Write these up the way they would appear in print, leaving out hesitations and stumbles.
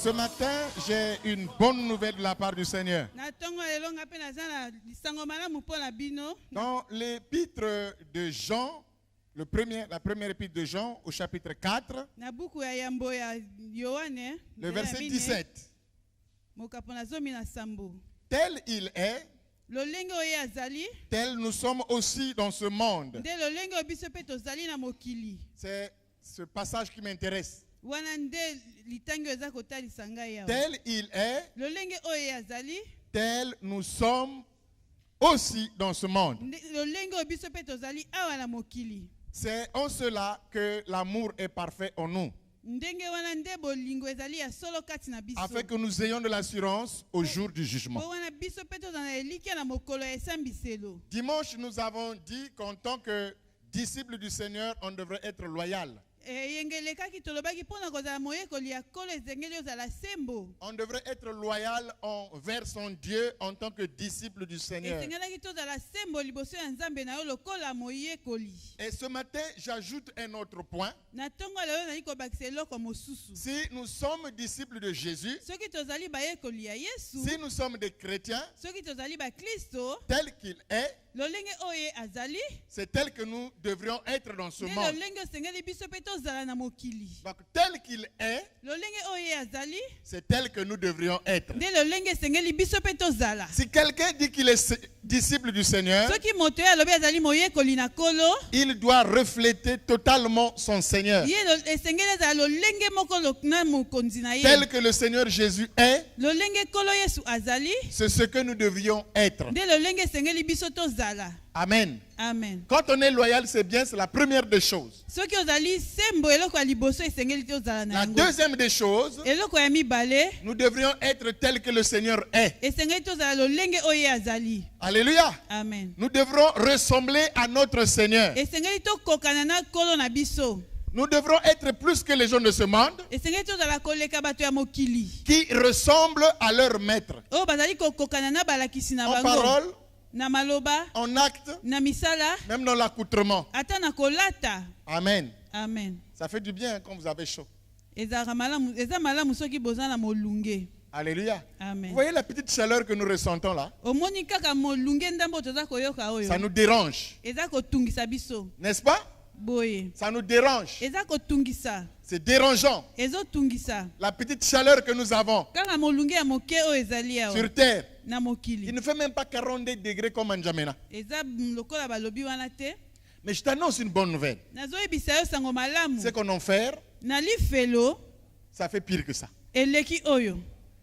Ce matin, j'ai une bonne nouvelle de la part du Seigneur. Dans l'épître de Jean, la première épître de Jean, au chapitre 4, le verset 17. Tel il est, tel nous sommes aussi dans ce monde. C'est ce passage qui m'intéresse. Tel il est, tel nous sommes aussi dans ce monde. C'est en cela que l'amour est parfait en nous, afin que nous ayons de l'assurance au jour du jugement. Dimanche, nous avons dit qu'en tant que disciples du Seigneur, on devrait être loyal. On devrait être loyal envers son Dieu en tant que disciple du Seigneur. Et ce matin, j'ajoute un autre point. Si nous sommes disciples de Jésus, si nous sommes des chrétiens, tel qu'il est, c'est tel que nous devrions être dans ce monde. Donc tel qu'il est, c'est tel que nous devrions être. Si quelqu'un dit qu'il est disciple du Seigneur, il doit refléter totalement son Seigneur. Tel que le Seigneur Jésus est, c'est ce que nous devions être. Amen. Amen. Quand on est loyal, c'est bien, c'est la première des choses. La deuxième des choses, nous devrions être tels que le Seigneur est. Alléluia. Amen. Nous devrons ressembler à notre Seigneur. Nous devrons être plus que les gens de ce monde qui ressemblent à leur maître. En parole, en acte, même dans l'accoutrement. Amen. Amen. Ça fait du bien quand vous avez chaud. Alléluia. Amen. Vous voyez la petite chaleur que nous ressentons là? Ça nous dérange. N'est-ce pas? Ça nous dérange. C'est dérangeant. La petite chaleur que nous avons sur terre. Il ne fait même pas 42 degrés comme en N'Djamena. Mais je t'annonce une bonne nouvelle. C'est qu'en enfer, ça fait pire que ça.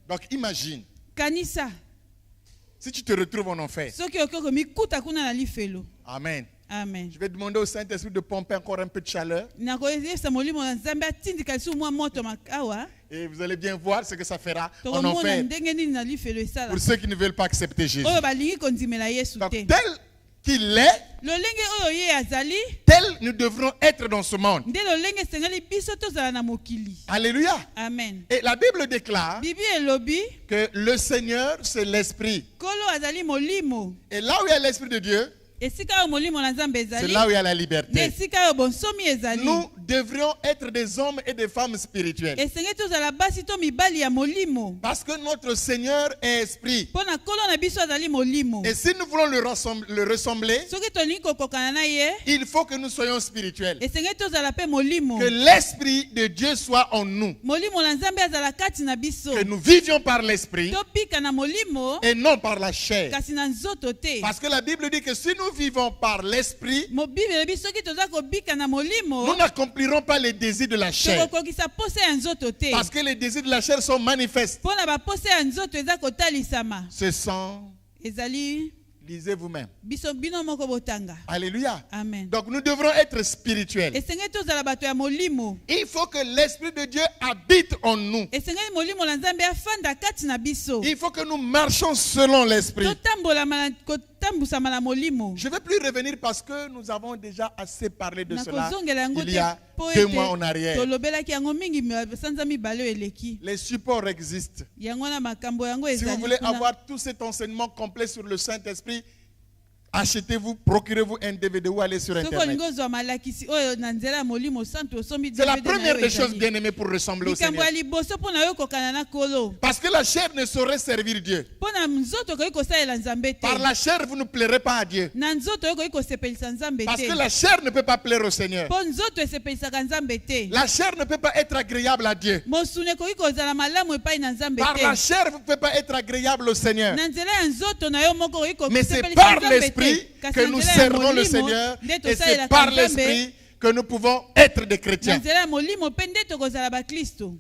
Donc imagine, si tu te retrouves en enfer. Amen. Amen. Je vais demander au Saint-Esprit de pomper encore un peu de chaleur. Et vous allez bien voir ce que ça fera en enfer pour ceux qui ne veulent pas accepter Jésus. Donc, tel qu'il est, tel nous devrons être dans ce monde. Alléluia. Amen. Et la Bible déclare que le Seigneur, c'est l'Esprit. Et là où il y a l'Esprit de Dieu, c'est là où il y a la liberté. Nous devrions être des hommes et des femmes spirituels. Parce que notre Seigneur est esprit. Et si nous voulons le ressembler, il faut que nous soyons spirituels. Que l'Esprit de Dieu soit en nous. Que nous vivions par l'Esprit et non par la chair. Parce que la Bible dit que si nous vivons par l'Esprit, nous n'accomplirons pas les désirs de la chair. Parce que les désirs de la chair sont manifestes. Ce sont, lisez vous-même. Alléluia. Amen. Donc nous devrons être spirituels. Il faut que l'Esprit de Dieu habite en nous. Il faut que nous marchions selon l'Esprit. Je ne vais plus revenir parce que nous avons déjà assez parlé de cela il y a 2 mois en arrière. Les supports existent. Si vous voulez avoir tout cet enseignement complet sur le Saint-Esprit, achetez-vous, procurez-vous un DVD ou allez sur Internet. C'est la première des choses bien aimées pour ressembler au Seigneur. Parce que la chair ne saurait servir Dieu. Par la chair, vous ne plairez pas à Dieu. Parce que la chair ne peut pas plaire au Seigneur. La chair ne peut pas être agréable à Dieu. Par la chair, vous ne pouvez pas être agréable au Seigneur. Mais c'est par l'Esprit que nous servons le Seigneur. Et c'est par l'Esprit que nous pouvons être des chrétiens.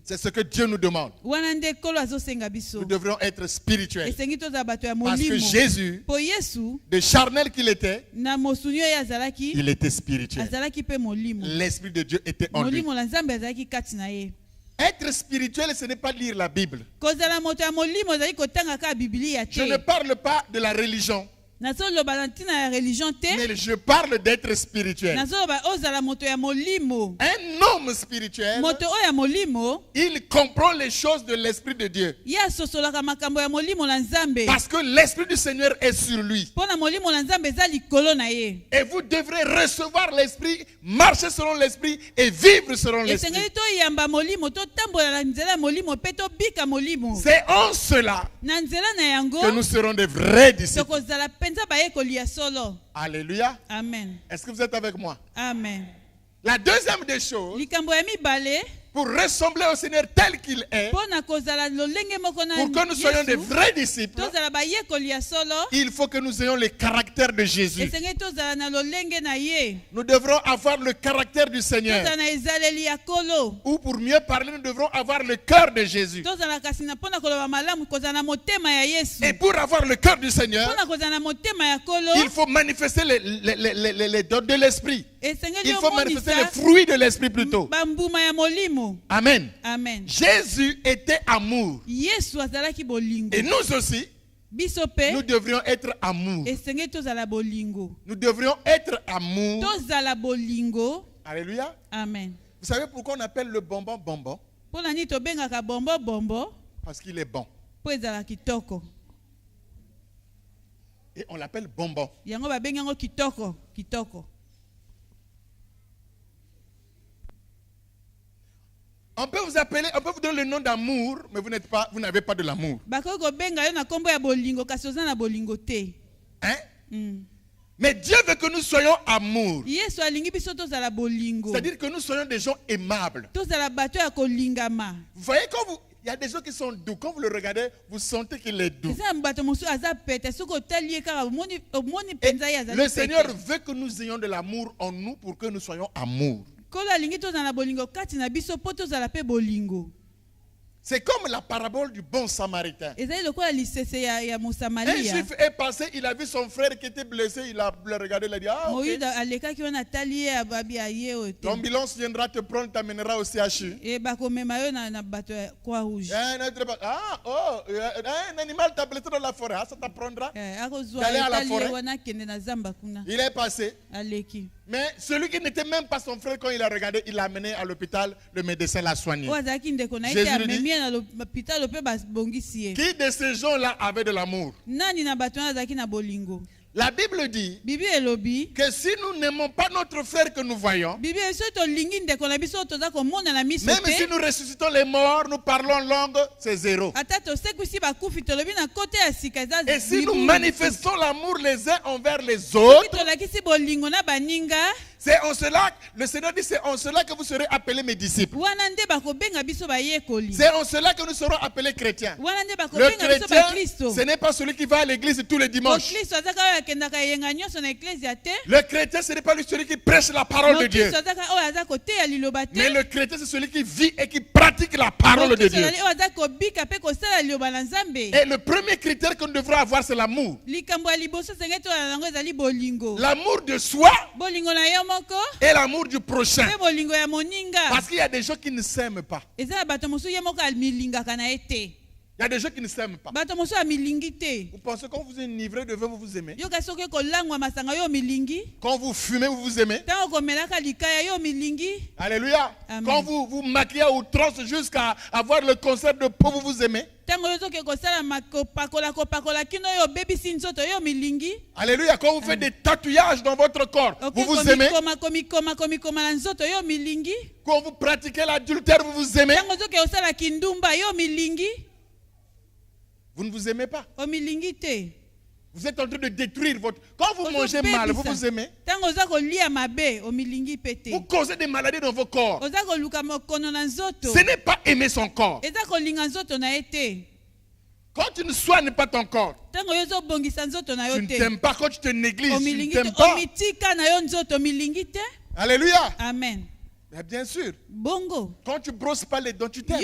C'est ce que Dieu nous demande. Nous devrions être spirituels. Parce que Jésus, de charnel qu'il était, il était spirituel. L'Esprit de Dieu était en lui. Être spirituel, ce n'est pas lire la Bible. Je ne parle pas de la religion. Mais je parle d'être spirituel. Un homme spirituel, il comprend les choses de l'Esprit de Dieu. Parce que l'Esprit du Seigneur est sur lui. Et vous devrez recevoir l'Esprit, marcher selon l'Esprit et vivre selon l'Esprit. C'est en cela que nous serons des vrais disciples. Alléluia. Amen. Est-ce que vous êtes avec moi? Amen. La deuxième des choses, pour ressembler au Seigneur tel qu'il est, pour que nous soyons des vrais disciples, il faut que nous ayons le caractère de Jésus. Nous devrons avoir le caractère du Seigneur. Ou pour mieux parler, nous devrons avoir le cœur de Jésus. Et pour avoir le cœur du Seigneur, il faut manifester les dons de l'Esprit. Il faut manifester les fruits de l'Esprit plutôt. Amen. Amen. Jésus était amour. Et nous aussi, nous devrions être amour. Nous devrions être amour. Alléluia. Amen. Vous savez pourquoi on appelle le bonbon bonbon? Parce qu'il est bon. Et on l'appelle bonbon. On peut vous appeler, on peut vous donner le nom d'amour, mais vous n'avez pas de l'amour. Hein? Mais Dieu veut que nous soyons amour. C'est-à-dire que nous soyons des gens aimables. Vous voyez quand il y a des gens qui sont doux. Quand vous le regardez, vous sentez qu'il est doux. Et le Seigneur veut que nous ayons de l'amour en nous pour que nous soyons amour. C'est comme la parabole du bon Samaritain. Un juif est passé, il a vu son frère qui était blessé, il a regardé, il a dit, ah ok. L'ambulance viendra te prendre, t'amènera au CHU. Un animal t'a blessé dans la forêt, ça t'apprendra d'aller à la forêt. Il est passé. Mais celui qui n'était même pas son frère, quand il a regardé, il l'a amené à l'hôpital, le médecin l'a soigné. Jésus lui dit, qui de ces gens-là avait de l'amour? La Bible dit que si nous n'aimons pas notre frère que nous voyons, même si nous ressuscitons les morts, nous parlons langue, c'est zéro. Et si nous manifestons l'amour les uns envers les autres, c'est en cela, le Seigneur dit, c'est en cela que vous serez appelés mes disciples. C'est en cela que nous serons appelés chrétiens. Le chrétien, ce n'est pas celui qui va à l'église tous les dimanches. Le chrétien, ce n'est pas celui qui prêche la parole de Dieu. Mais le chrétien, c'est celui qui vit et qui pratique la parole de Dieu. Et le premier critère que nous devrons avoir, c'est l'amour. L'amour de soi et l'amour du prochain. Parce qu'il y a des gens qui ne s'aiment pas. Il y a des gens qui ne s'aiment pas. Vous pensez quand vous êtes enivré de vin, vous vous aimez? Quand vous fumez, vous vous aimez? Alléluia. Amen. Quand vous vous maquillez à outrance jusqu'à avoir le concert de peau, vous vous aimez? Alléluia. Quand vous faites des tatouages dans votre corps, vous vous aimez? Quand vous pratiquez l'adultère, vous vous aimez? Vous ne vous aimez pas. Vous êtes en train de détruire votre... Quand vous mangez mal, vous vous aimez? Vous causez des maladies dans vos corps. Ce n'est pas aimer son corps. Quand tu ne soignes pas ton corps, tu ne t'aimes pas. Quand tu te négliges, tu ne t'aimes pas. Alléluia. Amen. Mais bien sûr. Quand tu ne brosses pas les dents, tu t'aimes.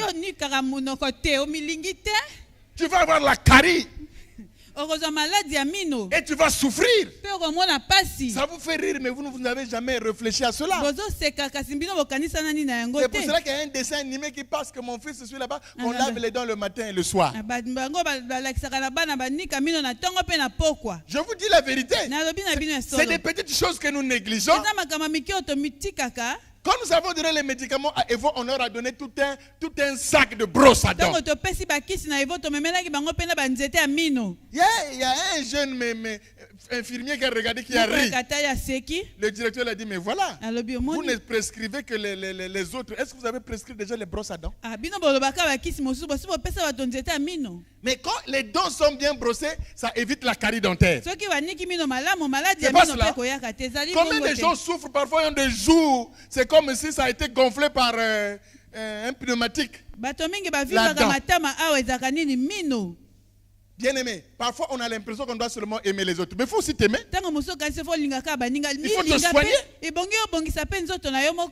Tu vas avoir la carie. Et tu vas souffrir. Ça vous fait rire, mais vous n'avez jamais réfléchi à cela. C'est pour cela qu'il y a un dessin animé qui passe que mon fils suit là-bas, on lave les dents le matin et le soir. Je vous dis la vérité. C'est des petites choses que nous négligeons. Quand nous avons donné les médicaments à Evo, on leur a donné tout un sac de brosses à dents. Il y a un jeune infirmier qui a regardé, qui a ri. Le directeur lui a dit, mais voilà, vous ne prescrivez que les autres. Est-ce que vous avez prescrit déjà les brosses à dents? Mais quand les dents sont bien brossées, ça évite la carie dentaire. C'est pas cela. Combien de gens souffrent parfois en des jours? C'est comme si ça a été gonflé par un pneumatique. La dent. Bien aimé, parfois on a l'impression qu'on doit seulement aimer les autres. Mais il faut aussi t'aimer. Il faut te soigner.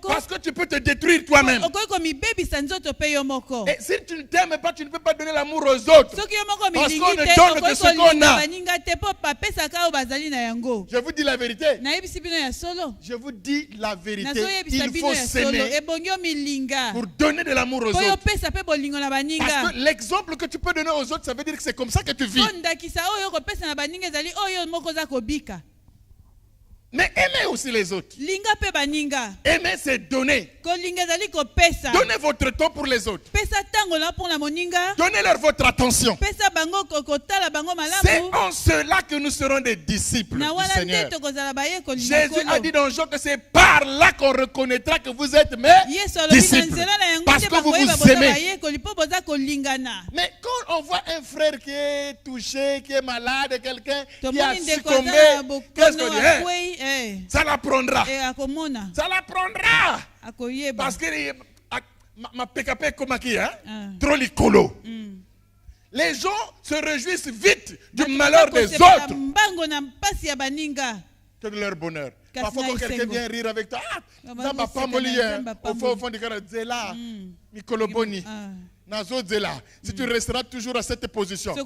Parce que tu peux te détruire toi-même. Et si tu ne t'aimes pas, tu ne peux pas donner l'amour aux autres. Parce qu'on ne donne que ce qu'on a. Je vous dis la vérité. Je vous dis la vérité. Il faut s'aimer pour donner de l'amour aux autres. Parce que l'exemple que tu peux donner aux autres, ça veut dire que c'est comme ça que tu vis. Mais aimer aussi les autres. Aimer, c'est donner. Donnez votre temps pour les autres. Donnez-leur votre attention. C'est en cela que nous serons des disciples du Seigneur. Jésus a dit dans Jean que c'est par là qu'on reconnaîtra que vous êtes mes disciples. Parce que vous vous aimez. Mais quand on voit un frère qui est touché, qui est malade, quelqu'un qui a succombé, qu'est-ce qu'on dit? Ça l'apprendra. Ça l'apprendra. Parce que ma PKP comme qui, trop licolo. Les gens se réjouissent vite du malheur des autres que de leur bonheur. Parfois quand quelqu'un vient rire avec toi, ça va pas mollir au fond du cœur, Zela, Mikolo Boni. Si tu resteras toujours à cette position, il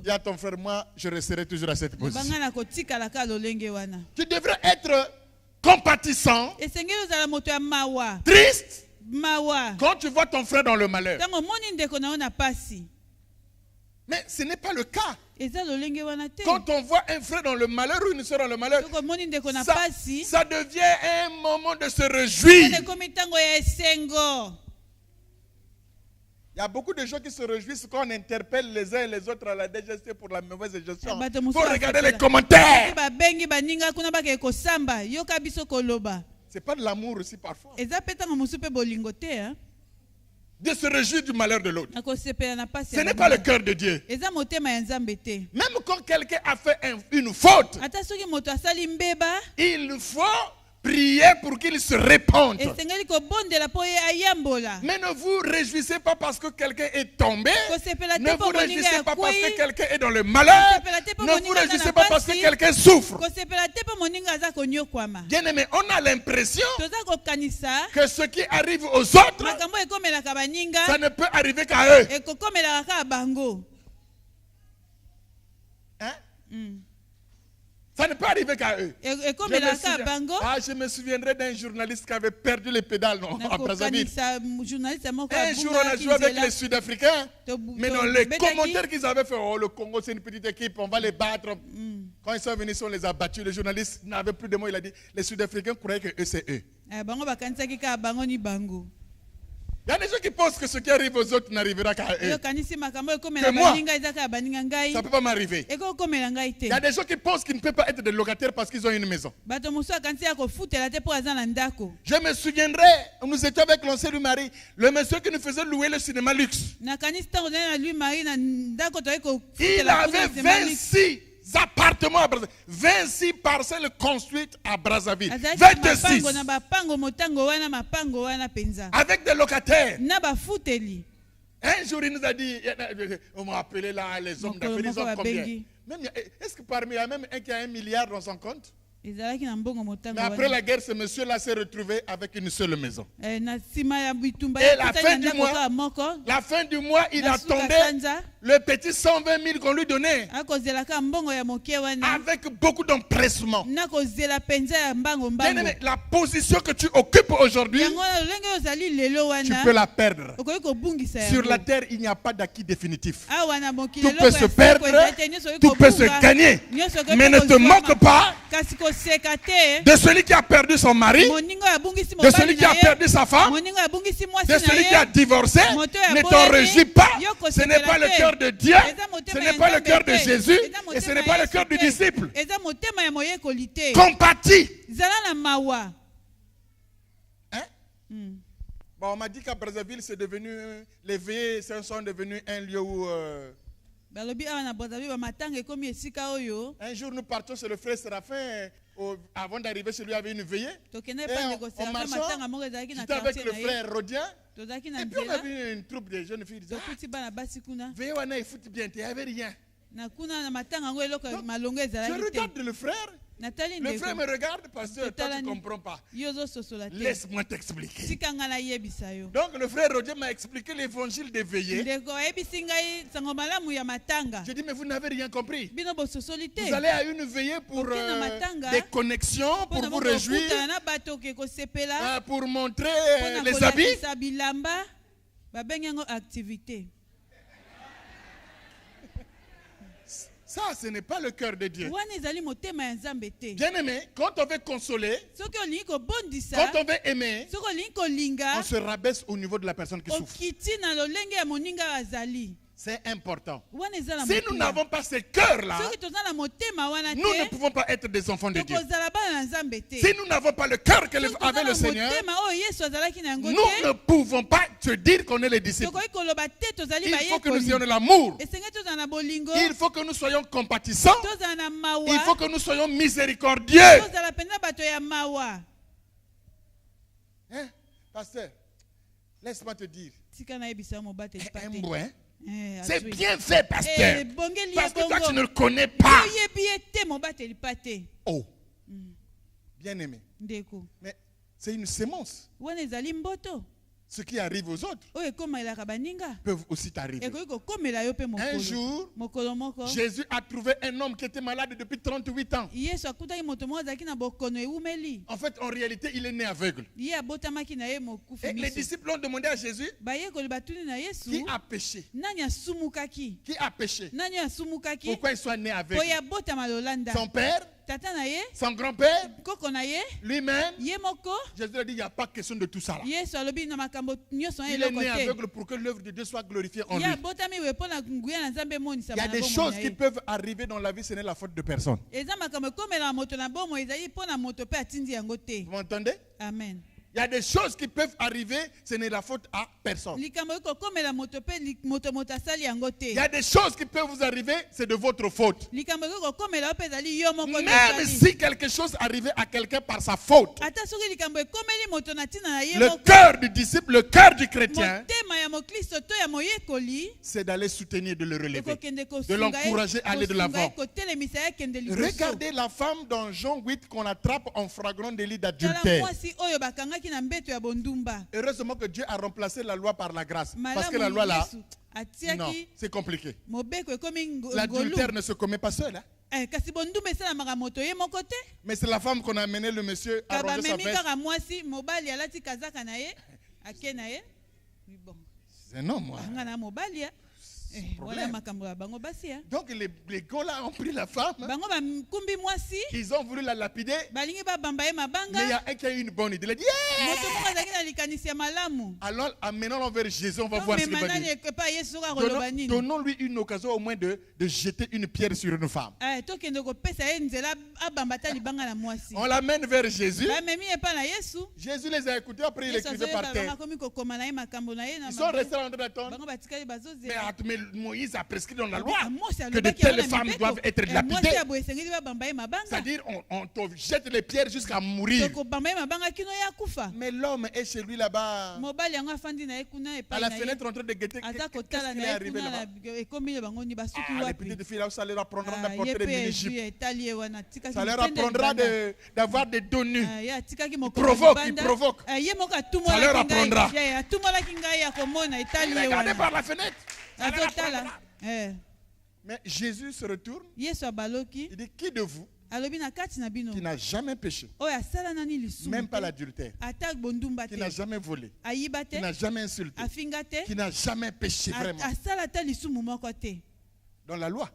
y a ton frère, moi je resterai toujours à cette position. Tu devrais être compatissant, triste quand tu vois ton frère dans le malheur. Mais ce n'est pas le cas. Quand on voit un frère dans le malheur ou une soeur dans le malheur, ça devient un moment de se réjouir. Il y a beaucoup de gens qui se réjouissent quand on interpelle les uns et les autres à la DGST pour la mauvaise gestion. Il faut regarder les commentaires. C'est pas de l'amour aussi parfois. De se réjouir du malheur de l'autre. Ce n'est pas le cœur de Dieu. Même quand quelqu'un a fait une faute, il faut priez pour qu'il se répande. Mais ne vous réjouissez pas parce que quelqu'un est tombé. Ne vous réjouissez pas parce que quelqu'un est dans le malheur. Ne vous réjouissez pas parce que quelqu'un souffre. Bien aimé, on a l'impression que ce qui arrive aux autres, ça ne peut arriver qu'à eux. Hein? Ça ne peut arriver qu'à eux. Je me souviendrai d'un journaliste qui avait perdu les pédales à Brazzaville. Un jour, on a joué avec les Sud-Africains. Mais dans les commentaires qu'ils avaient fait, oh, le Congo, c'est une petite équipe, on va les battre. Quand ils sont venus, on les a battus. Le journaliste n'avait plus de mots. Il a dit, les Sud-Africains croyaient que eux, c'est eux. Il y a des gens qui pensent que ce qui arrive aux autres n'arrivera qu'à eux. Que moi, ça ne peut pas m'arriver. Il y a des gens qui pensent qu'ils ne peuvent pas être des locataires parce qu'ils ont une maison. Je me souviendrai, nous étions avec l'ancien Louis-Marie, le monsieur qui nous faisait louer le cinéma luxe. Il avait 26 appartements à Brazzaville. 26 parcelles construites à Brazzaville. 26. Avec des locataires. Un jour, il nous a dit, on m'a appelé là les hommes d'affaires, ils ont combien? Est-ce que parmi, il y a même un qui a 1 milliard dans son compte? Mais après la guerre, ce monsieur-là s'est retrouvé avec une seule maison. Et la fin du mois, il attendait le petit 120 000 qu'on lui donnait. Avec beaucoup d'empressement. La position que tu occupes aujourd'hui, tu peux la perdre. Sur la terre, il n'y a pas d'acquis définitif. Tout peut se perdre, tout peut se gagner. Mais ne te moque pas de celui qui a perdu son mari, de celui qui a perdu sa femme, de celui qui a divorcé. Ne t'en réjouis pas. Ce n'est pas le cœur de Dieu, ce n'est pas le cœur de Jésus, et ce n'est pas le cœur du disciple. Compatis. Hein? Bon, on m'a dit qu'à Brazzaville, c'est devenu, les veillées sont devenus un lieu où... Un jour, nous partons chez le frère Séraphin. Avant d'arriver chez lui, il y avait une veillée. Et on marchait. J'étais avec le frère Rodien. Et puis on a vu une troupe de jeunes filles. Veillée, on a foutu bien, il n'y avait rien. Donc, je regarde le frère. Le frère me regarde parce que toi tu ne comprends pas. Laisse-moi t'expliquer. Donc le frère Roger m'a expliqué l'évangile des veillées. Je dis mais vous n'avez rien compris. Vous allez à une veillée pour des connexions, pour vous réjouir, pour montrer les habits. Ça, ce n'est pas le cœur de Dieu. Bien aimé, quand on veut consoler, quand on veut aimer, on se rabaisse au niveau de la personne qui souffre. C'est important. Si nous n'avons pas ce cœur-là, nous ne pouvons pas être des enfants de Dieu. Si nous n'avons pas le cœur qu'avait le Seigneur, nous ne pouvons pas te dire qu'on est les disciples. Il faut que nous ayons de l'amour. Il faut que nous soyons compatissants. Il faut que nous soyons miséricordieux. Hein? Pasteur, laisse-moi te dire. C'est bien fait, pasteur. Parce que toi, tu ne le connais pas. Oh. Bien aimé. Mais c'est une sémence. Ce qui arrive aux autres peuvent aussi t'arriver. Un jour, Jésus a trouvé un homme qui était malade depuis 38 ans. En fait, en réalité, il est né aveugle. Et les disciples ont demandé à Jésus, qui a péché? Qui a péché? Pourquoi il soit né aveugle? Son père? Son grand-père? Lui-même? Jésus a dit, il n'y a pas question de tout ça là. Il est né aveugle pour que l'œuvre de Dieu soit glorifiée en lui. Il y a des choses qui peuvent arriver dans la vie, ce n'est la faute de personne. Vous m'entendez? Amen. Il y a des choses qui peuvent arriver, ce n'est la faute à personne. Il y a des choses qui peuvent vous arriver, c'est de votre faute. Même si quelque chose arrivait à quelqu'un par sa faute, le cœur du disciple, le cœur du chrétien, c'est d'aller soutenir, de le relever, de l'encourager à aller de l'avant. Regardez la femme dans Jean 8 qu'on attrape en flagrant délit d'adultère. Heureusement que Dieu a remplacé la loi par la grâce. Parce que la loi là, non, c'est compliqué. L'adultère ne se commet pas seul. Hein? Mais c'est la femme qu'on a amené le monsieur à ranger sa veste. C'est un homme, moi. Donc les gars là ont pris la femme. Ils ont voulu la lapider. Mais il y a un qui a eu une bonne idée. Il a dit alors amenons-le vers Jésus, on va voir ce qu'il va dire. Donnons-lui une occasion au moins de jeter une pierre sur une femme. On l'amène vers Jésus. Jésus les a écoutés, après il écrivait par terre. Ils sont restés en train d'attendre. Mais Moïse a prescrit dans la loi que de telles femmes doivent être lapidées. C'est-à-dire on te jette les pierres jusqu'à mourir. Mais l'homme est chez lui là-bas, à la fenêtre en train de guetter. Qu'est-ce qui est arrivé là-bas? Les petites filles là, ça leur apprendra d'apporter des mini-jupes. Ça leur apprendra d'avoir des dos nus. Ils provoquent. Ça leur apprendra. Regardez par la fenêtre. Mais Jésus se retourne. Il dit, qui de vous qui n'a jamais péché, même pas l'adultère, qui n'a jamais volé, qui n'a jamais insulté, qui n'a jamais péché vraiment? Dans la loi,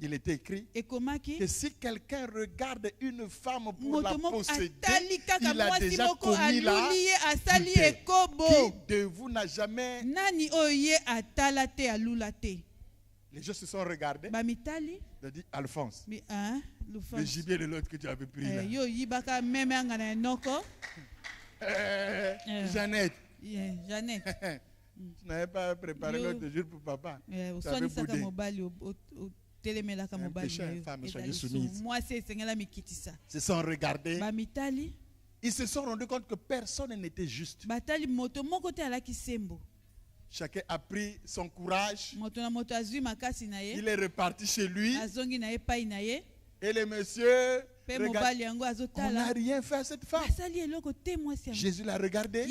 il était écrit que si quelqu'un regarde une femme pour la posséder, il a déjà commis l'adultère. Qui de vous n'a jamais... Les gens se sont regardés. Il a dit, Alphonse, le gibier de l'autre que tu avais pris là. Jeannette. Tu n'avais pas préparé l'autre jour pour papa. Tu avais boudé. Un péché, une femme, soyez soumise. Ils se sont regardés. Ils se sont rendus compte que personne n'était juste. Chacun a pris son courage. Il est reparti chez lui. Et le monsieur regarde, on n'a rien fait à cette femme. Jésus l'a regardé.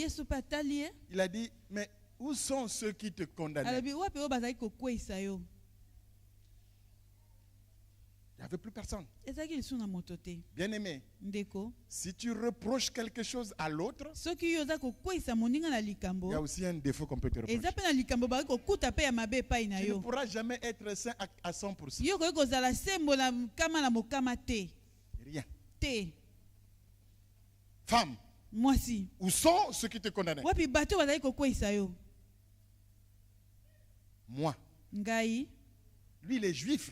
Il a dit, mais où sont ceux qui te condamnaient? Il n'y avait plus personne. Bien aimé, si tu reproches quelque chose à l'autre, il y a aussi un défaut qu'on peut te reprocher. Tu ne pourras jamais être saint à 100%. Rien. Femme, où sont ceux qui te condamnaient? Moi. Lui, il est juif.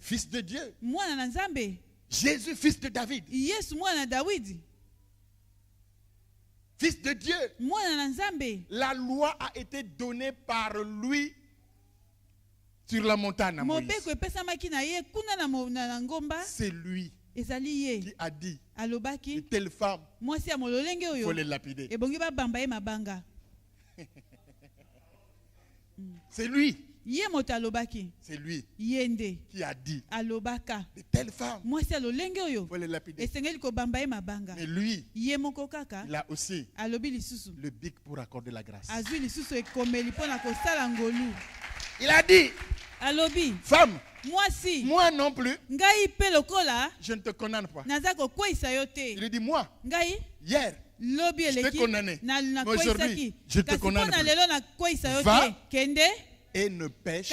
Fils de Dieu. Jésus, fils de David. Fils de Dieu. La loi a été donnée par lui sur la montagne à Moïse. C'est lui qui a dit de telle femme, il faut les lapider. C'est lui. C'est lui qui a dit de telle femme, il faut les lapider. Mais lui, il a aussi le bic pour accorder la grâce. Il a dit, femme, moi non plus, je ne te condamne pas. Il a dit, moi, hier, je t'ai condamné. Mais aujourd'hui, je te condamne plus. Va et ne pêche.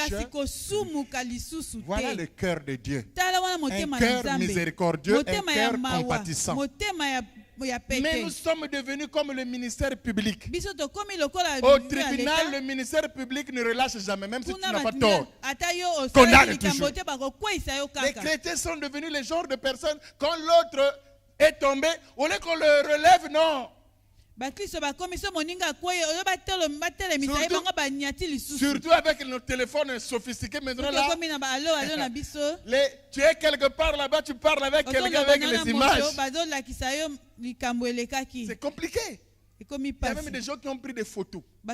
Voilà le cœur de Dieu. Un cœur miséricordieux, un cœur compatissant. Mais nous sommes devenus comme le ministère public. Au tribunal, le ministère public ne relâche jamais, même si tu n'as pas tort. Condamne toujours. Les chrétiens sont devenus les genres de personnes, quand l'autre est tombé, au lieu qu'on le relève, non. Surtout avec nos téléphones sophistiqués maintenant là, tu es quelque part là-bas, tu parles avec quelqu'un avec les images. C'est compliqué. Il y a même des gens qui ont pris des photos. Vous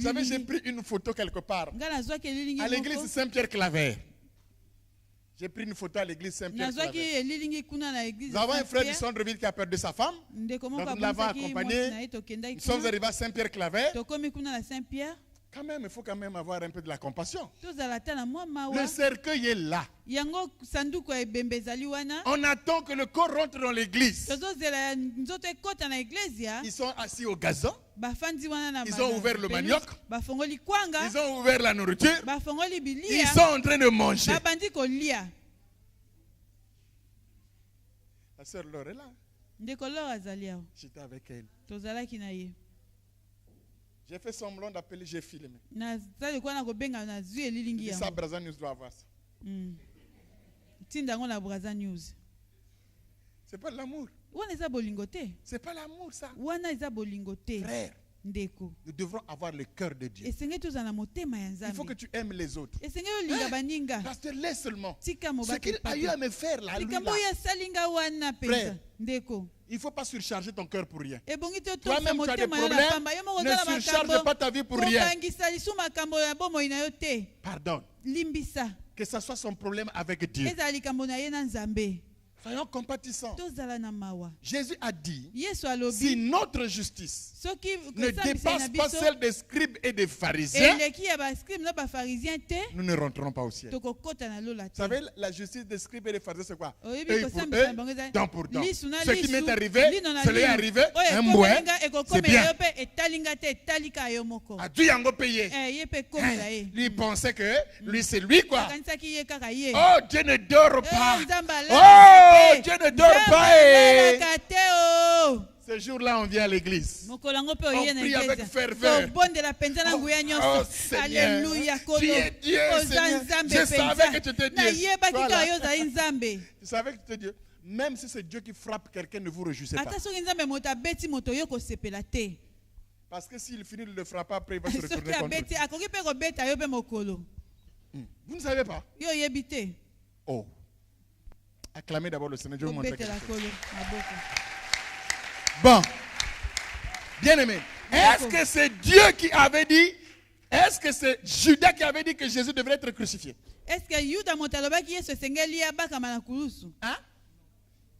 savez, j'ai pris une photo quelque part à l'église Saint-Pierre-Claver. J'ai pris une photo à l'église Saint-Pierre-Claver. Nous avons un frère du Centre-Ville qui a perdu sa femme. Donc nous l'avons accompagné. Nous sommes arrivés à Saint-Pierre-Claver. Quand même, il faut quand même avoir un peu de la compassion. Le cercueil est là. On attend que le corps rentre dans l'église. Ils sont assis au gazon. Ils ont ouvert le manioc. Ils ont ouvert la nourriture. Ils sont en train de manger. La sœur Laure est là. J'étais avec elle. J'ai fait semblant d'appeler, j'ai filmé. Ça, Braza News doit avoir ça. C'est pas l'amour. C'est pas l'amour, ça. Frère, nous devrons avoir le cœur de Dieu. Il faut que tu aimes les autres. Pasteur, laisse seulement. Ce qu'il a eu à me faire là, lui, là. Frère, il ne faut pas surcharger ton cœur pour rien. Toi-même, tu as des problèmes. Ne surcharge pas ta vie pour rien. Pardon. Que ce soit son problème avec Dieu. Soyons compatissants. Jésus a dit, si notre justice ne dépasse pas celle des scribes et des pharisiens, nous ne rentrerons pas au ciel. Vous savez, la justice des scribes et des pharisiens, c'est quoi? Œil pour œil, dent pour dent. Ce qui m'est arrivé, ce lui est arrivé, un mois, c'est bien. A Dieu yango payé. Lui pensait que lui c'est lui quoi. Oh, Dieu ne dort pas. Oh, Dieu ne dort pas. Ce jour-là, on vient à l'église. On prie avec ferveur. Oh, Seigneur, tu es Dieu, Seigneur. Je savais que tu étais Dieu. Voilà. Tu savais que tu étais Dieu. Même si c'est Dieu qui frappe quelqu'un, ne vous réjouissez pas. Parce que s'il finit de le frapper, après il va se retourner contre lui. Vous ne savez pas? Oh. Acclamez d'abord le Seigneur. Je vais vous montrer quelque chose. Bon. Bien aimé. Est-ce que c'est Dieu qui avait dit? Est-ce que c'est Judas qui avait dit que Jésus devrait être crucifié? Est-ce que Judas hein?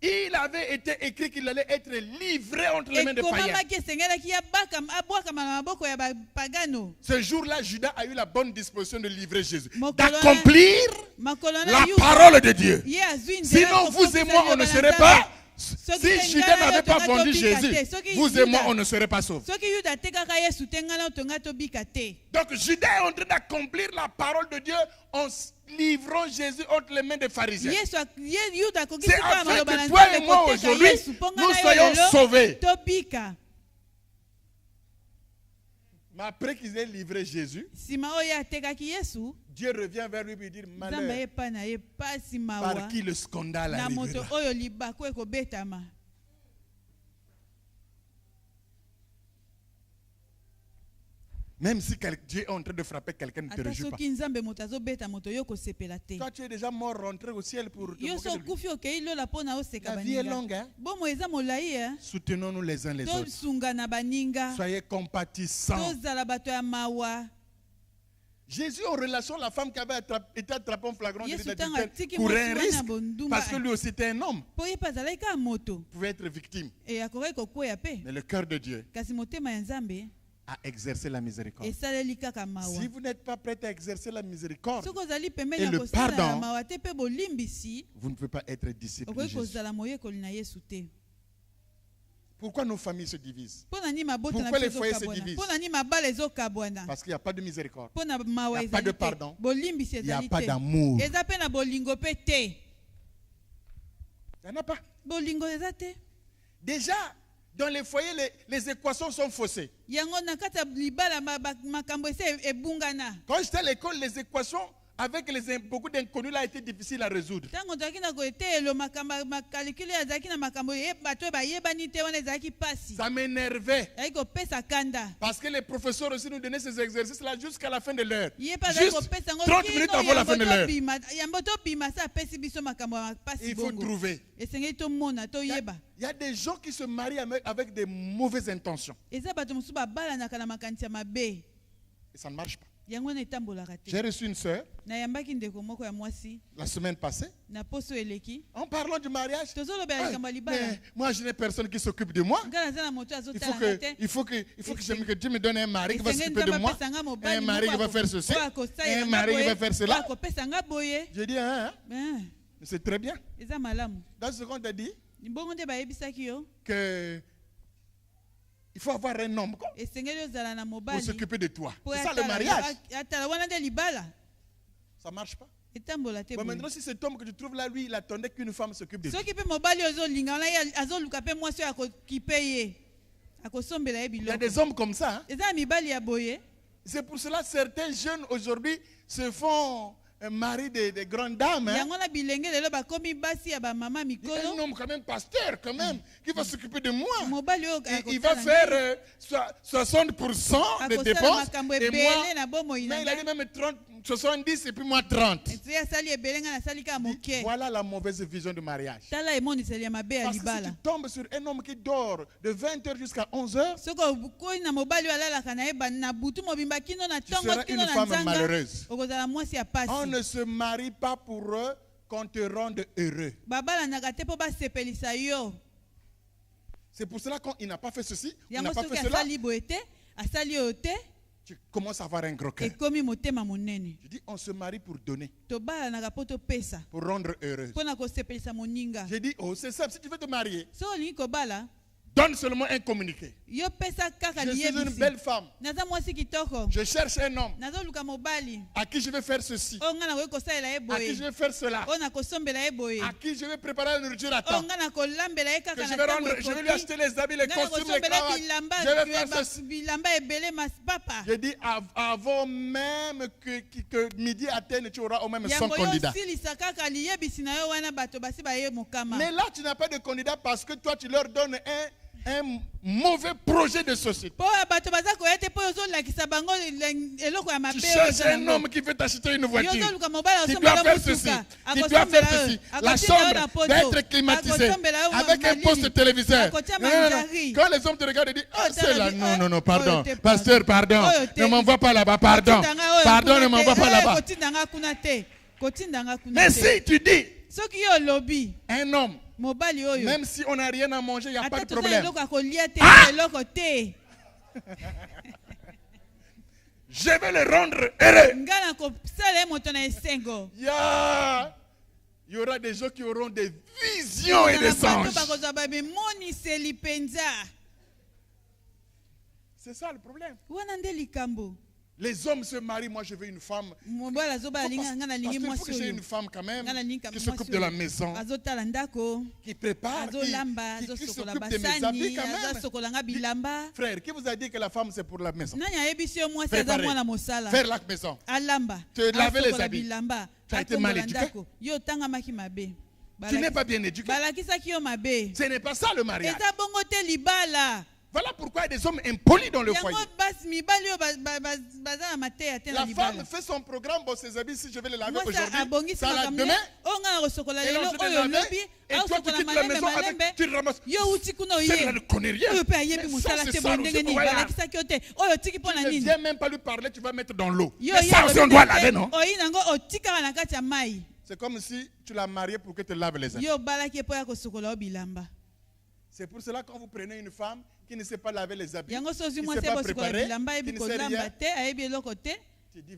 Il avait été écrit qu'il allait être livré entre les mains des païens. Ce jour-là, Judas a eu la bonne disposition de livrer Jésus, d'accomplir la parole de Dieu. Sinon, vous et moi, on ne serait pas. Si Judas n'avait pas vendu Jésus, vous et moi, on ne serait pas sauvés. Donc, Judas est en train d'accomplir la parole de Dieu en livrant Jésus entre les mains des pharisiens. C'est afin que toi et moi, aujourd'hui, nous soyons sauvés. Mais après qu'ils aient livré Jésus, Dieu revient vers lui et dit malheur, par qui le scandale arrivera. Même si Dieu est en train de frapper quelqu'un, ne te réjouis pas. Toi, tu es déjà mort, rentré au ciel pour te moquer de lui. La vie est longue. Hein? Soutenons-nous les uns les autres. Soyez compatissants. Jésus, en relation à la femme qui avait été attrapée en flagrant délit d'adultère, courait un risque parce que lui aussi était un homme. Il pouvait être victime. Mais le cœur de Dieu à exercer la miséricorde. Si vous n'êtes pas prêt à exercer la miséricorde et le pardon, vous ne pouvez pas être disciple de Jésus. Pourquoi nos familles se divisent? Pourquoi les foyers se divisent? Parce qu'il n'y a pas de miséricorde. Il n'y a pas de pardon. Il n'y a pas d'amour. Il n'y en a pas. Déjà, dans les foyers, les équations sont faussées. Quand j'étais à l'école, les équations avec beaucoup d'inconnus là était difficile à résoudre. Ça m'énervait. Parce que les professeurs aussi nous donnaient ces exercices là jusqu'à la fin de l'heure. Juste 30 minutes avant la fin de l'heure. Il faut trouver. Il y a des gens qui se marient avec des mauvaises intentions. Et ça ne marche pas. J'ai reçu une sœur la semaine passée. En parlant du mariage, moi je n'ai personne qui s'occupe de moi. Il faut que Dieu me donne un mari qui va s'occuper de moi. Un mari qui va faire ceci. Un mari qui va faire cela. J'ai dit, c'est très bien. Dans ce qu'on t'a dit, que il faut avoir un homme pour s'occuper de toi. C'est ça le mariage. Ça ne marche pas. Bon, maintenant, si cet homme que tu trouves là, lui, il attendait qu'une femme s'occupe de lui. Il y a des hommes comme ça. C'est pour cela que certains jeunes aujourd'hui se font un mari de grandes dames. Un homme quand même pasteur, quand même, qui va s'occuper de moi. Il va faire 60% des dépenses. Et moi, mais il a dit même 70 et puis moi 30. Voilà la mauvaise vision du mariage. Parce que si tu tombes sur un homme qui dort de 20h jusqu'à 11h, tu seras une femme malheureuse. On ne se marie pas pour eux qu'on te rende heureux. C'est pour cela qu'il n'a pas fait ceci, il n'a pas fait cela. Tu commences à avoir un gros cœur. Je dis, on se marie pour donner, pour rendre heureuse. J'ai dit, oh c'est ça, si tu veux te marier, donne seulement un communiqué. Je suis une belle femme. Je cherche un homme à qui je vais faire ceci, à qui je vais faire cela, à qui je vais préparer la nourriture à temps, que je vais lui acheter les habits, les costumes, les cravates. Je vais faire ceci. Je dis, avant même que midi atteigne, tu auras au même 100 candidats. Mais là, tu n'as pas de candidat parce que toi, tu leur donnes un mauvais projet de société. Tu cherches un homme qui veut t'acheter une voiture. Tu dois faire ceci. Tu dois faire ceci. La chambre doit être climatisée avec un poste téléviseur. Quand les hommes te regardent, ils disent, ah, c'est là. Non, pardon. Pasteur, pardon. Ne m'envoie pas là-bas. Pardon. Pardon, ne m'envoie pas là-bas. Mais si tu dis, un homme, même si on n'a rien à manger, il n'y a pas de problème. Je vais le rendre heureux. Il y aura des gens qui auront des visions et des anges. C'est ça le problème. Les hommes se marient, moi je veux une femme. Parce qu'il faut que j'ai une femme quand même qui s'occupe de la maison, qui prépare, qui s'occupe de mes habits quand même. Frère, qui vous a dit que la femme c'est pour la maison? Préparer, faire la maison, te laver les habits. Tu as été mal éduqué. Tu n'es pas bien éduqué. Ce n'est pas ça le mariage. Voilà pourquoi il y a des hommes impolis dans le foyer. La femme fait son programme, bon, ses habits, si je vais les laver aujourd'hui, ça la demain, et là je vais les laver, et toi tu quittes la maison avec, tu ramasses. Celle-là ne connaît rien. Mais ça, c'est ça, tu ne viens même pas lui parler, tu vas mettre dans l'eau. Mais ça aussi on doit laver, non? C'est comme si tu l'as marié pour que tu laves les habits. C'est pour cela que quand vous prenez une femme qui ne sait pas laver les habits, qui ne sait pas préparer, qui ne sait rien, tu dis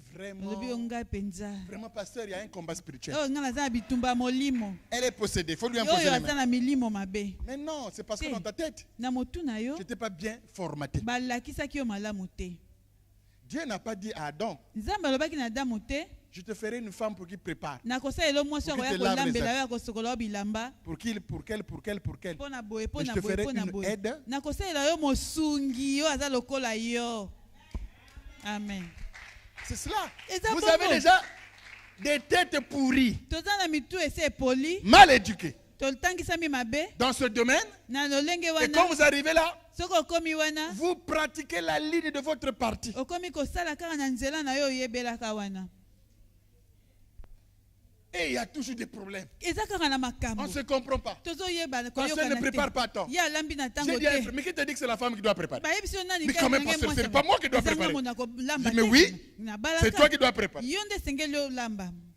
vraiment pasteur, il y a un combat spirituel. Elle est possédée, il faut lui imposer les mains. Mais non, c'est parce que dans ta tête, tu n'étais pas bien formaté. Dieu n'a pas dit à Adam, je te ferai une femme pour qu'il prépare, pour qu'il te lave les habits, pour qu'elle. Mais je te ferai une aide. Amen. C'est cela. Vous avez déjà des têtes pourries, mal éduquées dans ce domaine. Et quand vous arrivez là, vous pratiquez la ligne de votre parti. Et il y a toujours des problèmes. On ne se comprend pas. Pasteur ne prépare pas tant. J'ai dit à mais qui t'a dit que c'est la femme qui doit préparer? Mais quand même, pasteur, ce n'est pas moi qui dois préparer. Je dis, mais oui, c'est toi qui dois préparer.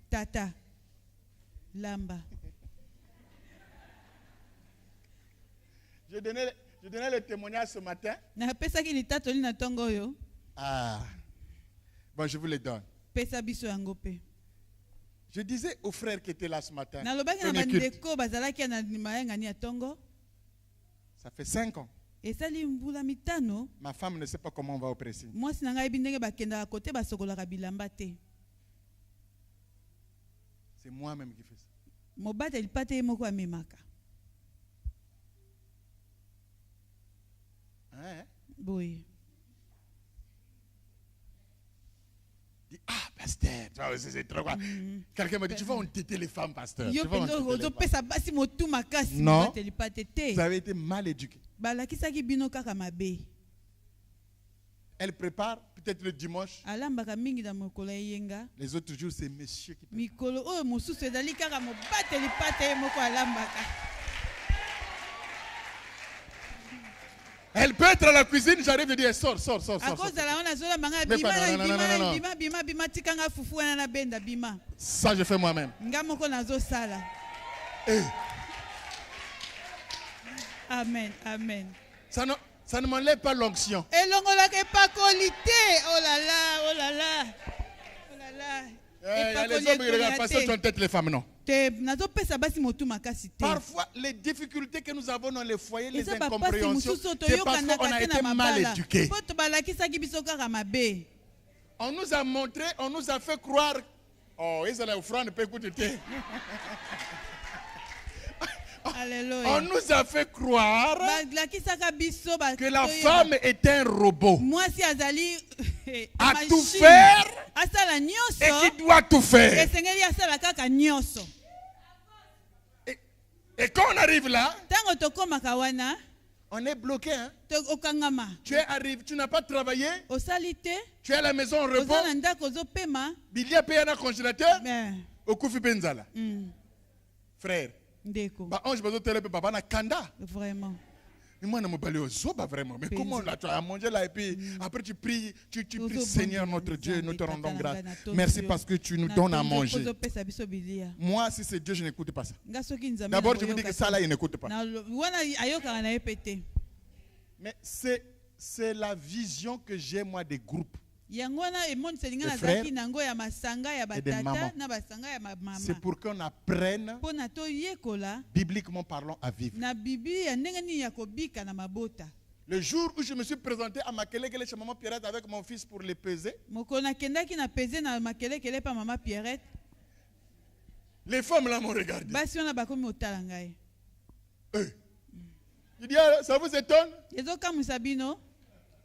Tata. Lamba. Je donnais le témoignage ce matin. Ah. Bon, je vous le donne. Je disais aux frères qui étaient là ce matin. Ça fait 5 ans. Ma femme ne sait pas comment on va au pressing. C'est moi-même qui fais ça. Hein? Oui. Ah, pasteur, c'est trop quoi. Quelqu'un m'a dit, tu vas entêter les femmes, pasteur. Non, vous avez été mal éduqués. Elle prépare, peut-être le dimanche. Les autres jours, c'est monsieur qui prépare. Elle peut être à la cuisine, j'arrive et dire sors. Ça, je fais moi-même. Amen, amen. Ça ne m'enlève pas l'onction. Oh là là, oh là là. Oh là là. Il y a les hommes qui regardent, pasteur, tu entêtes les femmes, non? Parfois, les difficultés que nous avons dans les foyers, les incompréhensions, c'est parce qu'on a été mal éduqués. On nous a montré, on nous a fait croire. Oh, Israël, ne peut écouter. On nous a fait croire que la femme est un robot à tout faire et qui doit tout faire. Et quand on arrive là, on est bloqué. Hein? Tu es arrivé, tu n'as pas travaillé. Tu es à la maison en repos. Il y a payé un congélateur. Au Koufi Benzala. Frère. Vraiment. Mais moi, vraiment. Mais comment là, tu as mangé là et puis après tu pries, tu pries, Seigneur notre Dieu, nous te rendons grâce. Merci parce que tu nous donnes à manger. Moi, si c'est Dieu, je n'écoute pas ça. D'abord, je vous dis que ça là, il n'écoute pas. Mais c'est la vision que j'ai moi des groupes. C'est pour qu'on apprenne, bibliquement parlant, à vivre. Le jour où je me suis présenté à Makele chez maman Pierrette avec mon fils pour les peser, les femmes là m'ont regardé. Je dis, ça vous étonne?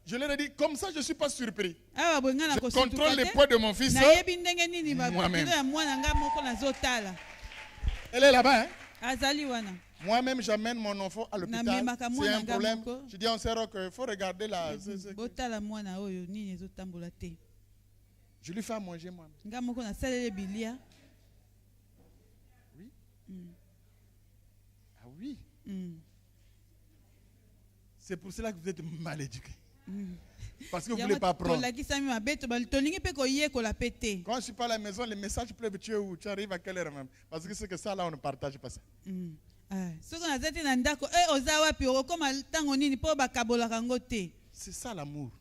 Je leur ai dit, comme ça, je ne suis pas surpris. Je contrôle les poids de mon fils moi-même. Elle est là-bas. Hein? Moi-même, j'amène mon enfant à l'hôpital. C'est un problème. Je dis, on sait qu'il faut regarder là. Je lui fais à manger moi-même. Oui. Ah oui. C'est pour cela que vous êtes mal éduqués. Parce que vous ne voulez pas apprendre. Quand je suis pas à la maison, les messages peuvent tuer où tu arrives à quelle heure même. Parce que c'est que ça là, on ne partage pas ça. C'est ça l'amour.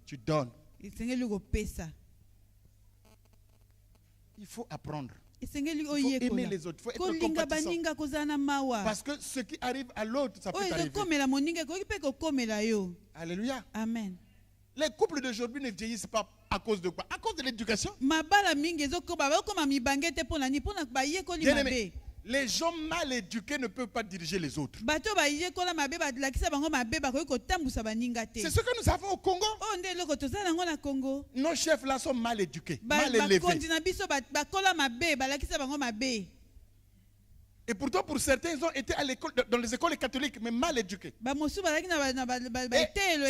Tu donnes. Il faut apprendre. Il faut aimer les autres. Il faut être compatissant. Parce que ce qui arrive à l'autre, ça peut t'arriver. Alléluia. Amen. Les couples d'aujourd'hui ne vieillissent pas à cause de quoi? À cause de l'éducation. Les gens mal éduqués ne peuvent pas diriger les autres. C'est ce que nous avons au Congo. Nos chefs là sont mal éduqués, mal élevés. Et pourtant, pour certains, ils ont été à l'école, dans les écoles catholiques, mais mal éduqués. Et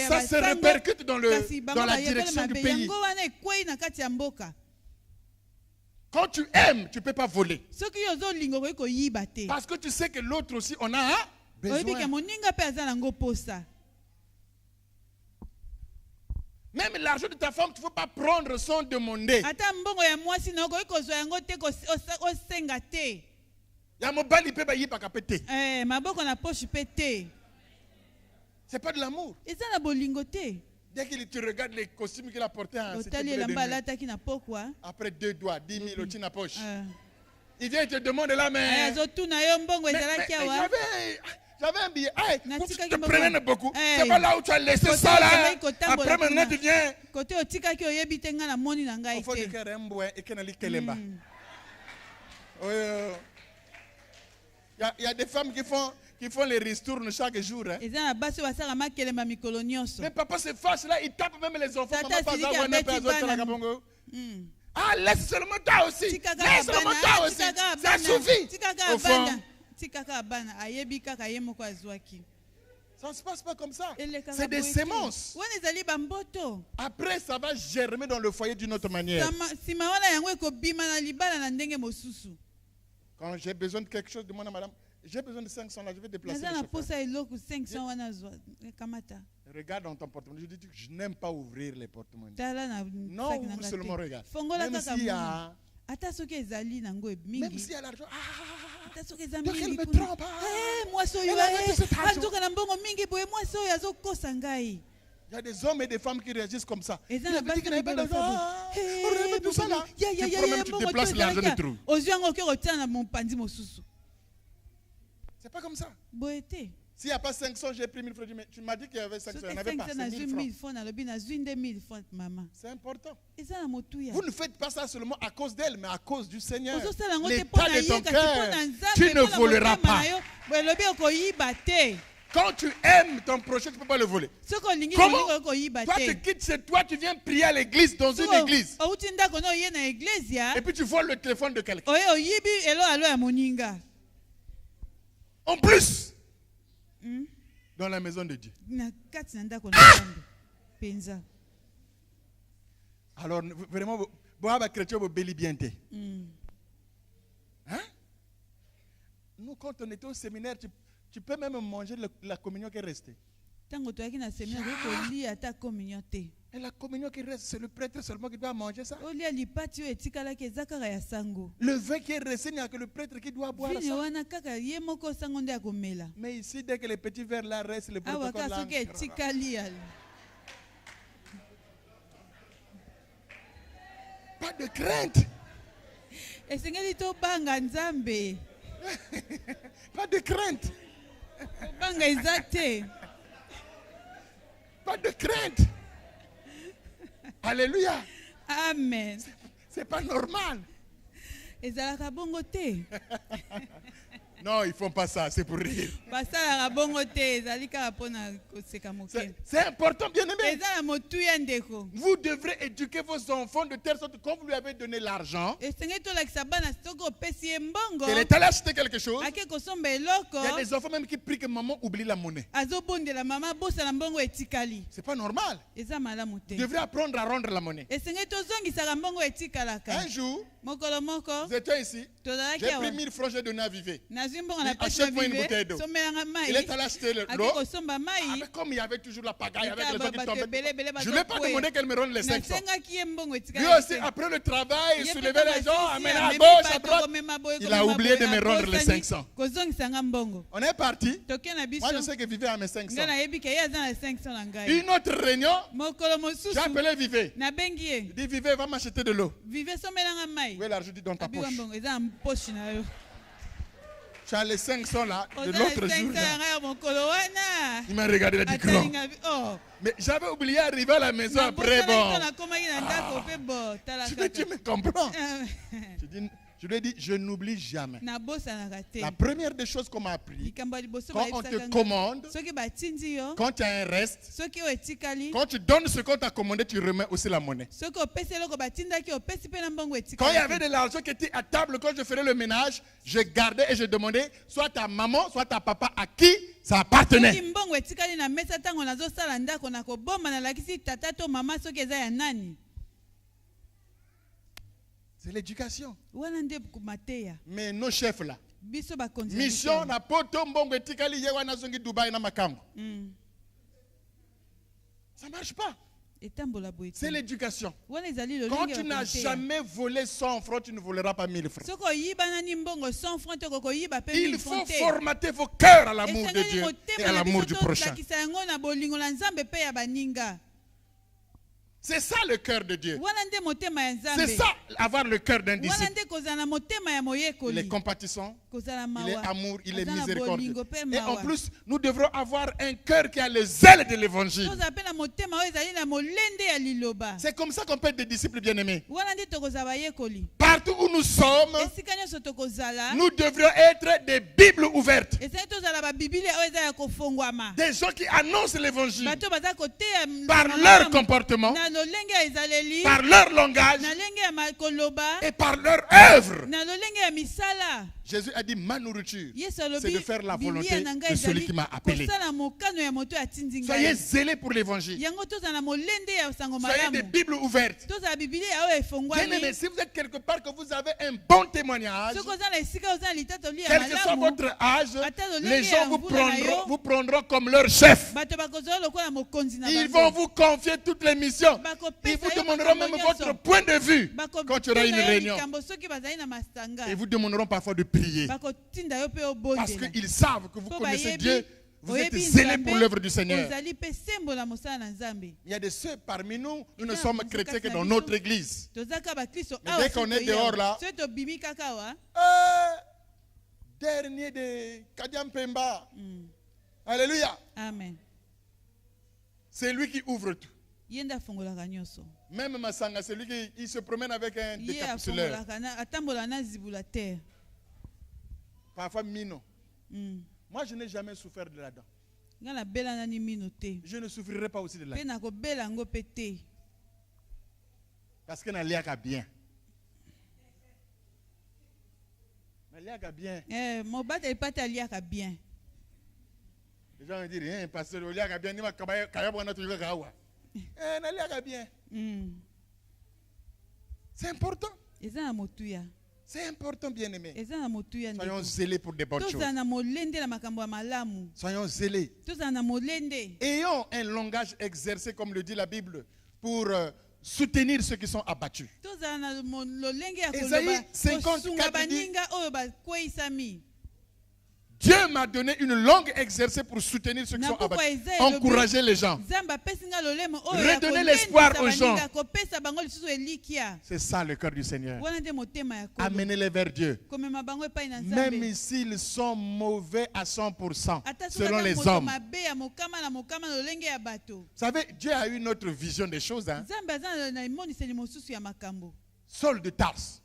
ça se répercute dans la direction du pays. Quand tu aimes, tu ne peux pas voler. Parce que tu sais que l'autre aussi, on a besoin. Même l'argent de ta femme, tu ne faut pas prendre sans demander. C'est pas de l'amour. Dès qu'il te regarde les costumes qu'il a portés, après 2 doigts, 10 000 au la poche. Il vient et te demande là, mais j'avais un billet. Tu te prenais beaucoup. C'est pas là où tu as laissé ça là. Après maintenant tu viens. Il faut dire il y a des femmes qui font les ristournes chaque jour. Hein. Mais papa se fâche là, il tape même les enfants. Ah, laisse seulement toi aussi. Laisse seulement toi aussi. Ça suffit. Au fond, ça ne se passe pas comme ça. C'est des semences. Après, ça va germer dans le foyer d'une autre manière. Quand j'ai besoin de quelque chose, demande à madame. J'ai besoin de 500 là, je vais déplacer le chauffeur. Regarde dans ton porte-monnaie. Je dis que je n'aime pas ouvrir les porte-monnaies. Non, ouvre seulement, regarde. Même s'il y a... Même s'il y a l'argent. Donc elle me trompe. Elle avait tout cet argent. Il y a des hommes et des femmes qui réagissent comme ça. Il avait dit qu'il n'avait pas d'argent. On remet tout ça là. Tu prends même, tu déplaces l'argent du trou. C'est pas comme ça. S'il n'y a pas 500, j'ai pris 1000 francs. Mais tu m'as dit qu'il y avait 500, il n'y en avait pas. C'est 1000 francs. C'est important. Vous ne faites pas ça seulement à cause d'elle, mais à cause du Seigneur. L'état de ton cœur, tu ne voleras pas. Quand tu aimes ton prochain, tu ne peux pas le voler. Comment? Toi, tu quittes chez toi, tu viens prier à l'église, dans une église. Et puis tu voles le téléphone de quelqu'un. En plus, dans la maison de Dieu. Alors, vraiment, vous chrétien, vous béli bien. Nous, quand on était au séminaire, tu peux même manger la communion qui est restée. Et la communion qui reste, c'est le prêtre seulement qui doit manger ça. Le vin qui est resté, il n'y a que le prêtre qui doit boire ça. Mais ici, dès que les petits verres là restent, le protocole là. Pas de crainte. Pas de crainte. Pas de crainte. Alléluia. Amen. C'est pas normal. Non, ils font pas ça, c'est pour rire. C'est important, bien aimé. Vous devrez éduquer vos enfants de telle sorte que quand vous lui avez donné l'argent, qu'elle est allée acheter quelque chose. Il y a des enfants même qui prient que maman oublie la monnaie. C'est pas normal. Vous devrez apprendre à rendre la monnaie. Un jour, vous étiez ici, j'ai pris 1000 francs, j'ai donné à Vivé. Achète-moi une bouteille d'eau. Il est allé acheter l'eau. Comme il y avait toujours la pagaille avec les gens qui tombaient, je ne lui ai pas demandé qu'elle me rende les 500. Lui aussi, après le travail, il soulevait les gens, amenait à gauche, à droite. Il a oublié de me rendre les 500. On est parti. Moi, je sais que Vivé a mes 500. Une autre réunion, j'ai appelé Vivé. Il dit, Vivé, va m'acheter de l'eau. Où est l'argent? Dit dans ta poche. Tu as les 500 là, de l'autre jour. Là. Il m'a regardé, il a dit grand. Mais j'avais oublié d'arriver à la maison après. Bon. Tu me comprends. Je lui ai dit, je n'oublie jamais. La première des choses qu'on m'a appris, quand on te commande, quand tu as un reste, quand tu donnes ce qu'on t'a commandé, tu remets aussi la monnaie. Quand il y avait de l'argent qui était à table, quand je faisais le ménage, je gardais et je demandais soit ta maman, soit ta papa, à qui ça appartenait. C'est l'éducation. Mais nos chefs là, mission na poto mbongo etikali yewa na zongi Dubaï na makambo. Ça marche pas. C'est l'éducation. Quand tu n'as jamais volé 100 francs, tu ne voleras pas 1000 francs. Il faut formater vos cœurs à l'amour de Dieu et à l'amour du prochain. C'est ça le cœur de Dieu. C'est ça, avoir le cœur d'un disciple. Il est compatissant, il est amour, il est miséricordieux. Et en plus, nous devrons avoir un cœur qui a le zèle de l'évangile. C'est comme ça qu'on peut être des disciples bien-aimés. Partout où nous sommes, nous devrions être des Bibles ouvertes. Des gens qui annoncent l'évangile par leur comportement, par leur langage et par leur œuvre. Jésus a dit, ma nourriture, c'est de faire la volonté de celui qui m'a appelé. Soyez zélés pour l'évangile. Soyez des Bibles ouvertes. Bien-aimés, si vous êtes quelque part que vous avez un bon témoignage, quel que soit votre âge, les gens vous prendront comme leur chef. Ils vont vous confier toutes les missions. Ils vous demanderont même votre point de vue quand tu auras une réunion. Et vous demanderont parfois de prier. Parce qu'ils savent que vous connaissez Dieu. Vous êtes zélés pour l'œuvre du Seigneur. Il y a de ceux parmi nous, nous ne sommes chrétiens que dans notre église. Mais dès qu'on est dehors là, dernier de Kadiam Pemba. Alléluia. Amen. C'est lui qui ouvre tout. Même Massanga, c'est lui qui se promène avec un décapsuleur. Parfois Mino. Moi, je n'ai jamais souffert de la dent. Je ne souffrirai pas aussi de la dent. Parce que Naliaka bien. Naliaka bien. Les gens me disent, hein, pasteur, Naliaka bien, Nima Kayabwana toujours Kawa. Naliaka bien. C'est important. C'est important, bien-aimé. Soyons zélés pour des bonnes choses. Soyons zélés. Ayons un langage exercé, comme le dit la Bible, pour soutenir ceux qui sont abattus. Ésaïe 54 dit, Dieu m'a donné une langue exercée pour soutenir ceux qui sont abattus. Encourager les gens. Redonner l'espoir aux gens. C'est ça le cœur du Seigneur. Amenez-les vers Dieu. Même s'ils sont mauvais à 100%, selon les hommes. Vous savez, Dieu a une autre vision des choses. Hein? Saul de Tarse.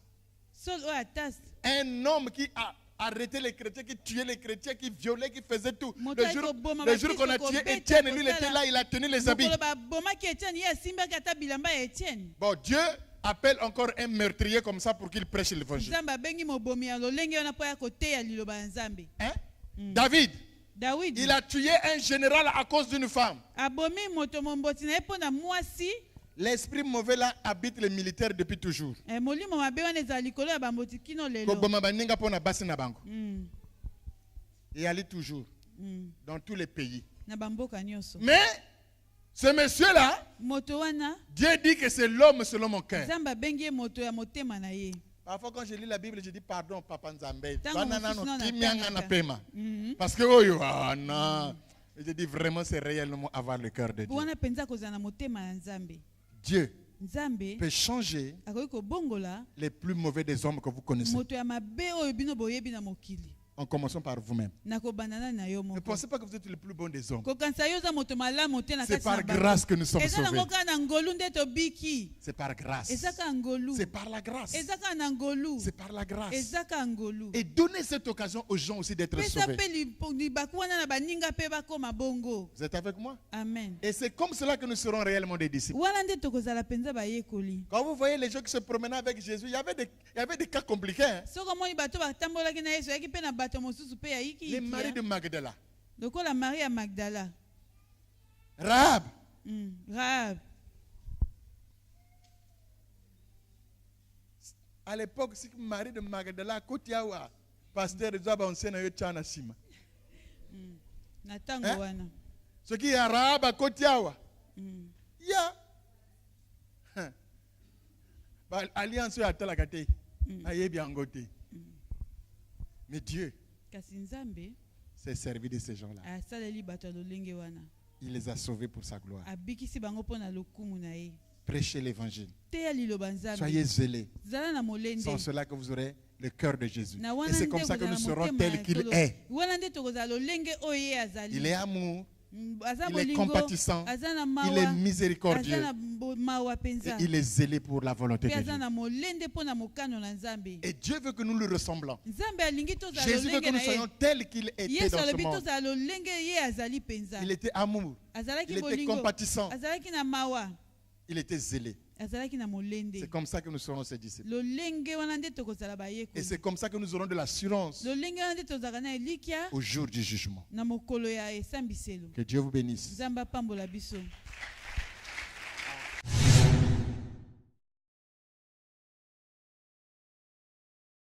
Un homme qui a arrêté les chrétiens, qui tuait les chrétiens, qui violait, qui faisait tout. Le jour qu'on a tué Étienne, lui il était là, il a tenu les habits. Bon, Dieu appelle encore un meurtrier comme ça pour qu'il prêche l'évangile. Hein? David, il a tué un général à cause d'une femme. L'esprit mauvais là habite les militaires depuis toujours. Et allait toujours dans tous les pays. Mais ce monsieur-là, Dieu dit que c'est l'homme selon mon cœur. Parfois quand je lis la Bible, je dis pardon, Papa Nzambe. Parce que je dis vraiment c'est réellement avoir le cœur de Dieu. Dieu peut changer les plus mauvais des hommes que vous connaissez. En commençant par vous-même. Ne pensez pas que vous êtes le plus bon des hommes. C'est par grâce que nous sommes sauvés. C'est par grâce. C'est par la grâce. C'est par la grâce. Et donnez cette occasion aux gens aussi d'être sauvés. Vous êtes avec moi? Amen. Et c'est comme cela que nous serons réellement des disciples. Quand vous voyez les gens qui se promenaient avec Jésus, il y avait des cas compliqués. Hein? Les maris de Magdala. Rahab. À l'époque, si Marie de Magdala, Kotiawa, pasteur de Zaba, on sait na Sima. Ce qui est arabe à Kotiawa. Ya. Alliance à Talakate. Aïe bien goté. Mais Dieu s'est servi de ces gens-là. Il les a sauvés pour sa gloire. Prêchez l'évangile. Soyez zélés. Sans cela que vous aurez le cœur de Jésus. Et c'est comme ça que nous serons tels qu'il est. Il est amour. Il est compatissant. Il est miséricordieux. Et il est zélé pour la volonté de Dieu. Et Dieu veut que nous le ressemblons. Jésus veut que nous soyons tels qu'il était dans ce monde. Il était amour. Il était compatissant. Il était zélé. C'est comme ça que nous serons ses disciples. Et c'est comme ça que nous aurons de l'assurance au jour du jugement. Que Dieu vous bénisse.